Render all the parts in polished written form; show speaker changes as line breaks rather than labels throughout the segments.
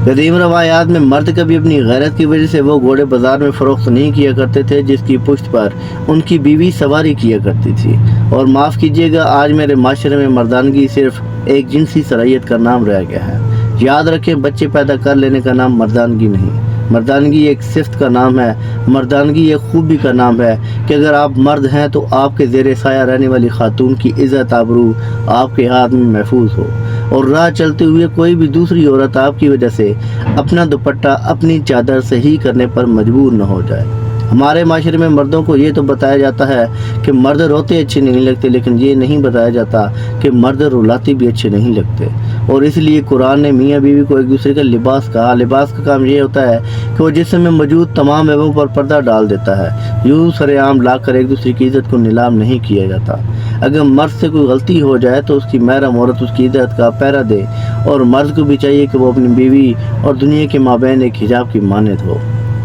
قدیم روایات میں مرد کبھی اپنی غیرت کی وجہ سے وہ گھوڑے بازار میں فروخت نہیں کیا کرتے تھے جس کی پشت پر ان کی بیوی سواری کیا کرتی تھی۔ اور معاف کیجیے گا، آج میرے معاشرے میں مردانگی صرف ایک جنسی صلاحیت کا نام رہ گیا ہے۔ یاد رکھیں، بچے پیدا کر لینے کا نام مردانگی نہیں، مردانگی ایک صفت کا نام ہے، مردانگی ایک خوبی کا نام ہے کہ اگر آپ مرد ہیں تو آپ کے زیر سایہ رہنے والی خاتون کی عزت آبرو آپ کے ہاتھ میں محفوظ ہو، اور راہ چلتے ہوئے کوئی بھی دوسری عورت آپ کی وجہ سے اپنا دوپٹہ اپنی چادر صحیح کرنے پر مجبور نہ ہو جائے۔ ہمارے معاشرے میں مردوں کو یہ تو بتایا جاتا ہے کہ مرد روتے اچھے نہیں لگتے، لیکن یہ نہیں بتایا جاتا کہ مرد رلاتے بھی اچھے نہیں لگتے۔ اور اس لیے قرآن نے میاں بیوی کو ایک دوسرے کا لباس کہا۔ لباس کا کام یہ ہوتا ہے کہ وہ جسم میں موجود تمام عیبوں پر پردہ ڈال دیتا ہے۔ یوں سر عام لا کر ایک دوسرے کی عزت کو نیلام نہیں کیا جاتا۔ اگر مرد سے کوئی غلطی ہو جائے تو اس کی محرم عورت اس کی عزت کا پہرا دے، اور مرد کو بھی چاہیے کہ وہ اپنی بیوی اور دنیا کے مابین ایک حجاب کی مانند ہو۔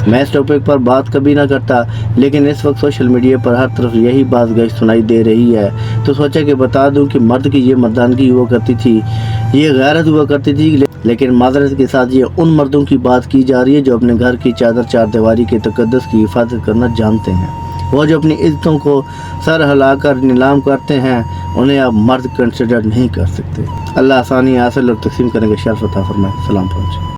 میں اس ٹاپک پر بات کبھی نہ کرتا، لیکن اس وقت سوشل میڈیا پر ہر طرف یہی بات گشت سنائی دے رہی ہے، تو سوچا کہ بتا دوں کہ مرد کی یہ مردانگی ہوا کرتی تھی، یہ غیرت ہوا کرتی تھی، لیکن معذرت کے ساتھ یہ ان مردوں کی بات کی جا رہی ہے جو اپنے گھر کی چادر چار دیواری کے تقدس کی حفاظت کرنا جانتے ہیں۔ وہ جو اپنی عزتوں کو سر ہلا کر نیلام کرتے ہیں، انہیں آپ مرد کنسیڈر نہیں کر سکتے۔ اللہ آسانی حاصل اور تقسیم کرنے کے شرف عطا فرمائے۔ سلام پہنچے۔